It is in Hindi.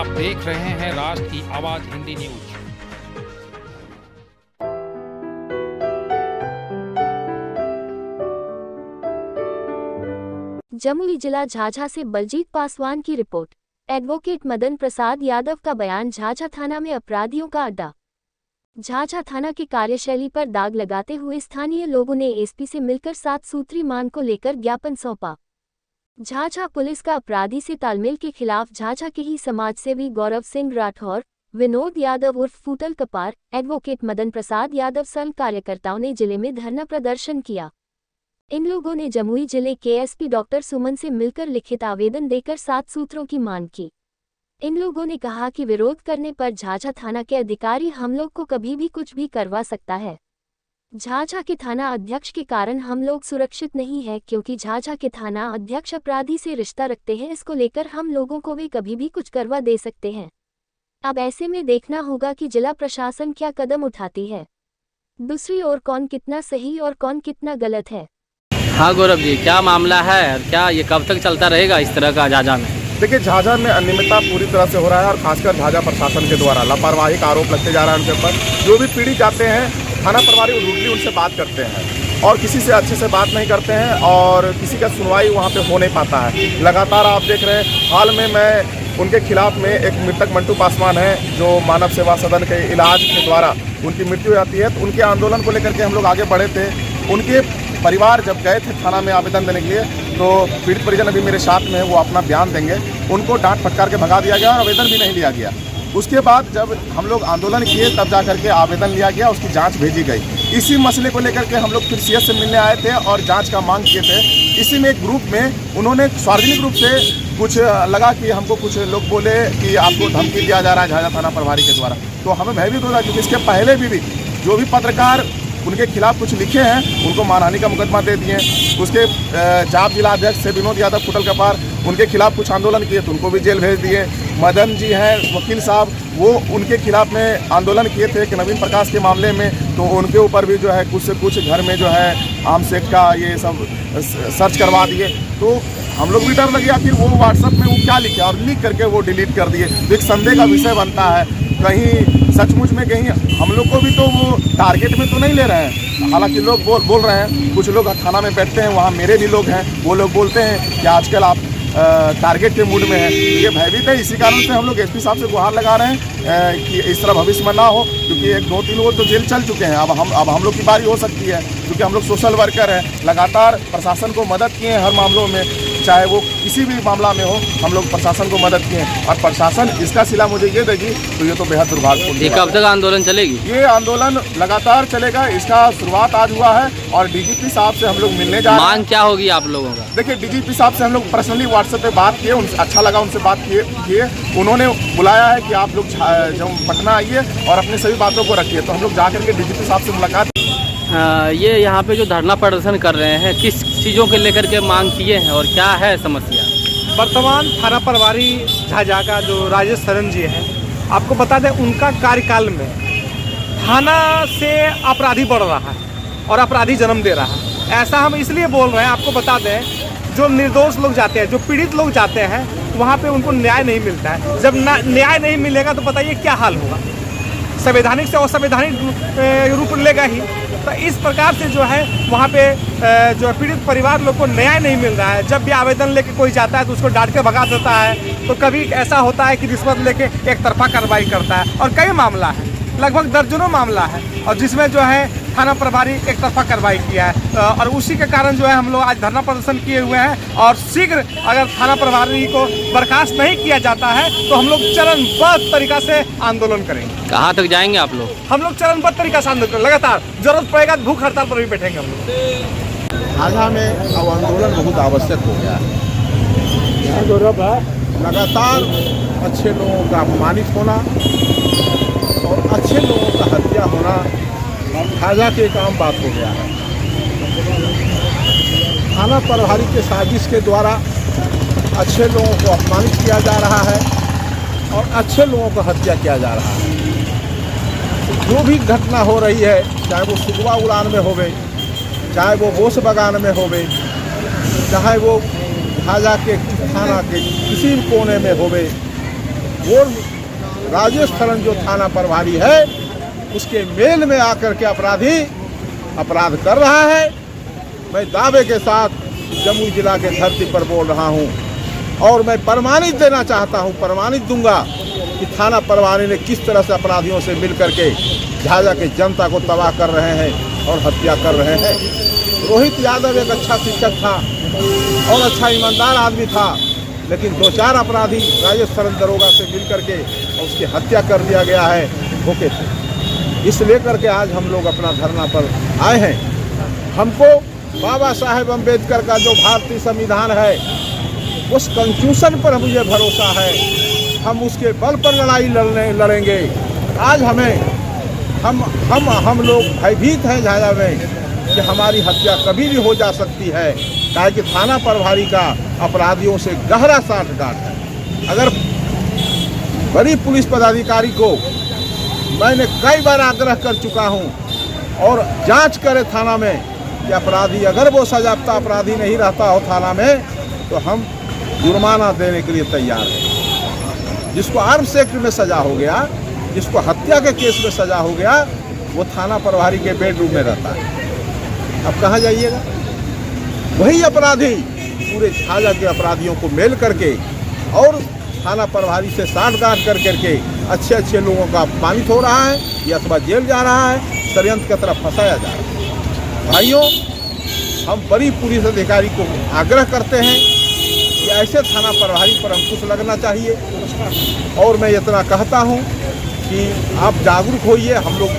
आप देख रहे हैं राष्ट्र की आवाज हिंदी न्यूज। जमुई जिला झाझा से बलजीत पासवान की रिपोर्ट। एडवोकेट मदन प्रसाद यादव का बयान। झाझा थाना में अपराधियों का अड्डा। झाझा थाना की कार्यशैली पर दाग लगाते हुए स्थानीय लोगों ने एसपी से मिलकर 7 सूत्री मांग को लेकर ज्ञापन सौंपा। झाझा पुलिस का अपराधी से तालमेल के खिलाफ झाझा के ही समाजसेवी गौरव सिंह राठौर, विनोद यादव उर्फ फूटल कपार, एडवोकेट मदन प्रसाद यादव संघ कार्यकर्ताओं ने जिले में धरना प्रदर्शन किया। इन लोगों ने जमुई जिले के एसपी डॉक्टर सुमन से मिलकर लिखित आवेदन देकर 7 सूत्रों की मांग की। इन लोगों ने कहा कि विरोध करने पर झाझा थाना के अधिकारी हम लोग को कभी भी कुछ भी करवा सकता है। झाझा के थाना अध्यक्ष के कारण हम लोग सुरक्षित नहीं है, क्योंकि झाझा के थाना अध्यक्ष अपराधी से रिश्ता रखते हैं। इसको लेकर हम लोगों को भी कभी भी कुछ करवा दे सकते हैं। अब ऐसे में देखना होगा कि जिला प्रशासन क्या कदम उठाती है। दूसरी ओर कौन कितना सही और कौन कितना गलत है। हाँ गौरव जी, क्या मामला है और क्या ये कब तक चलता रहेगा इस तरह का झाझा में? देखिए, झाझा में अनियमितता पूरी तरह से हो रहा है और खासकर झाझा प्रशासन के द्वारा लापरवाही का आरोप लगते जा रहा है उनके ऊपर। जो भी पीड़ित जाते हैं थाना प्रभारी रूडली उनसे बात करते हैं और किसी से अच्छे से बात नहीं करते हैं और किसी का सुनवाई वहाँ पे हो नहीं पाता है। लगातार आप देख रहे हैं, हाल में मैं उनके खिलाफ में एक मृतक मंटू पासवान है जो मानव सेवा सदन के इलाज के द्वारा उनकी मृत्यु हो जाती है, तो उनके आंदोलन को लेकर के हम लोग आगे बढ़े थे। उनके परिवार जब गए थे थाना में आवेदन देने के लिए, तो पीड़ित परिजन अभी मेरे साथ में है, वो अपना बयान देंगे। उनको डांट फटकार के भगा दिया गया और आवेदन भी नहीं लिया गया। उसके बाद जब हम लोग आंदोलन किए तब जा करके आवेदन लिया गया, उसकी जांच भेजी गई। इसी मसले को लेकर के हम लोग फिर सीएस से मिलने आए थे और जांच का मांग किए थे। इसी में एक ग्रुप में उन्होंने सार्वजनिक रूप से कुछ लगा कि हमको कुछ लोग बोले कि आपको धमकी दिया जा रहा है झाझा थाना प्रभारी के द्वारा, तो हमें भयभीत हो रहा, क्योंकि इसके पहले भी जो भी पत्रकार उनके खिलाफ कुछ लिखे हैं उनको मानहानि का मुकदमा दे दिए। उसके जाप जिला अध्यक्ष से विनोद यादव फूटल कपार, उनके खिलाफ कुछ आंदोलन किए तो उनको भी जेल भेज दिए। मदन जी हैं वकील साहब, वो उनके खिलाफ में आंदोलन किए थे कि नवीन प्रकाश के मामले में, तो उनके ऊपर भी जो है कुछ से कुछ घर में जो है आम सेट का ये सब सर्च करवा दिए। तो हम लोग भी डर लग गया, फिर वो व्हाट्सएप में वो क्या लिखे और लिख करके वो डिलीट कर दिए। तो एक संदेह का विषय बनता है, कहीं सचमुच में कहीं हम लोग को भी तो वो टारगेट में तो नहीं ले रहे हैं। हालांकि लोग बोल रहे हैं, कुछ लोग थाना में बैठते हैं, वहाँ मेरे भी लोग हैं, वो लोग बोलते हैं कि आजकल आप टारगेट के मूड में है। ये भयभीत है, इसी कारण से हम लोग एसपी साहब से गुहार लगा रहे हैं कि इस तरह भविष्य में ना हो, क्योंकि 1-2-3 लोग तो जेल चल चुके हैं। अब हम लोग की बारी हो सकती है, क्योंकि हम लोग सोशल वर्कर हैं। लगातार प्रशासन को मदद किए हैं हर मामलों में, चाहे वो किसी भी मामला में हो, हम लोग प्रशासन को मदद किए हैं और प्रशासन इसका सिला मुझे ये देगी तो ये तो बेहद दुर्भाग्यपूर्ण है। कब तक आंदोलन चलेगी? ये आंदोलन लगातार चलेगा। इसका शुरुआत आज हुआ है और डीजीपी साहब से हम लोग मिलने जा रहे हैं। मांग क्या होगी आप लोगों का? देखिए, डीजीपी साहब से हम लोग पर्सनली व्हाट्सएप पे बात किए, उनसे अच्छा लगा, उनसे बात किए। उन्होंने बुलाया है कि आप लोग जब पटना आइए और अपनी सभी बातों को रखिए, तो हम लोग जाकर के डीजीपी साहब से मुलाकात। ये यहाँ पे जो धरना प्रदर्शन कर रहे हैं, किस चीज़ों के लेकर के मांग किए हैं और क्या है समस्या? वर्तमान थाना प्रभारी झाझा का जो राजेश सरन जी हैं, आपको बता दें उनका कार्यकाल में थाना से अपराधी बढ़ रहा है और अपराधी जन्म दे रहा है। ऐसा हम इसलिए बोल रहे हैं, आपको बता दें जो निर्दोष लोग जाते हैं, जो पीड़ित लोग जाते हैं, वहाँ पे उनको न्याय नहीं मिलता है। जब न्याय नहीं मिलेगा तो बताइए क्या हाल होगा, संवैधानिक से असंवैधानिक रूप लेगा ही। तो इस प्रकार से जो है वहाँ पे जो पीड़ित परिवार लोग को न्याय नहीं मिल रहा है। जब भी आवेदन लेके कोई जाता है तो उसको डांट के भगा देता है, तो कभी ऐसा होता है कि रिश्वत लेके एक तरफा कार्रवाई करता है। और कई मामला है, लगभग दर्जनों मामला है, और जिसमें जो है थाना प्रभारी एक तरफा कार्रवाई किया है। और उसी के कारण जो है हम लोग आज धरना प्रदर्शन किए हुए हैं। और शीघ्र अगर थाना प्रभारी को बर्खास्त नहीं किया जाता है तो हम लोग चरणबद्ध तरीका से आंदोलन करेंगे। कहाँ तक जाएंगे आप लोग? हम लोग चरणबद्ध तरीका से आंदोलन करेंगे, लगातार जरूरत पड़ेगा तो भूख हड़ताल पर भी बैठेंगे हम लोग। झाझा में अब आंदोलन बहुत आवश्यक हो गया है। लगातार अच्छे लोगों का अपमानित होना और अच्छे लोगों का हत्या होना झाझा के एक आम बात हो गया है। थाना प्रभारी के साजिश के द्वारा अच्छे लोगों को अपमानित किया जा रहा है और अच्छे लोगों को हत्या किया जा रहा है। जो भी घटना हो रही है, चाहे वो सुगवा उड़ान में होवे, चाहे वो बोस बगान में होवे, चाहे वो झाझा के थाना के किसी भी कोने में होवे, वो राजेश थरन जो थाना प्रभारी है उसके मेल में आकर के अपराधी अपराध कर रहा है। मैं दावे के साथ जमुई जिला के धरती पर बोल रहा हूं और मैं प्रमाणित देना चाहता हूं, प्रमाणित दूंगा कि थाना प्रभारी ने किस तरह से अपराधियों से मिलकर के झाझा के जनता को तबाह कर रहे हैं और हत्या कर रहे हैं। रोहित यादव एक अच्छा शिक्षक था और अच्छा ईमानदार आदमी था, लेकिन 2-4 अपराधी राजेश थरन दरोगा से मिलकर के उसकी हत्या कर दिया गया है धोखे से। इस लेकर के आज हम लोग अपना धरना पर आए हैं। हमको बाबा साहेब अम्बेडकर का जो भारतीय संविधान है उस कॉन्स्टिट्यूशन पर मुझे भरोसा है, हम उसके बल पर लड़ाई लड़ेंगे। आज हम लोग भयभीत हैं झाझा में कि हमारी हत्या कभी भी हो जा सकती है, काहे कि थाना प्रभारी का अपराधियों से गहरा साठगांठ है। अगर बड़ी पुलिस पदाधिकारी को मैंने कई बार आग्रह कर चुका हूं और जांच करे थाना में कि अपराधी अगर वो सजाप्ता अपराधी नहीं रहता हो थाना में तो हम जुर्माना देने के लिए तैयार हैं। जिसको आर्म्स एक्ट में सजा हो गया, जिसको हत्या के केस में सजा हो गया, वो थाना प्रभारी के बेडरूम में रहता है। अब कहाँ जाइएगा? वही अपराधी पूरे झाझा के अपराधियों को मेल करके और थाना प्रभारी से साठगांठ कर करके अच्छे लोगों का अपमानित हो रहा है या अथवा जेल जा रहा है, षड्यंत्र की तरफ फंसाया जा रहा है। भाइयों, हम बड़ी पुलिस अधिकारी को आग्रह करते हैं कि ऐसे थाना प्रभारी पर अंकुश लगना चाहिए और मैं इतना कहता हूं कि आप जागरूक होइए। हम लोग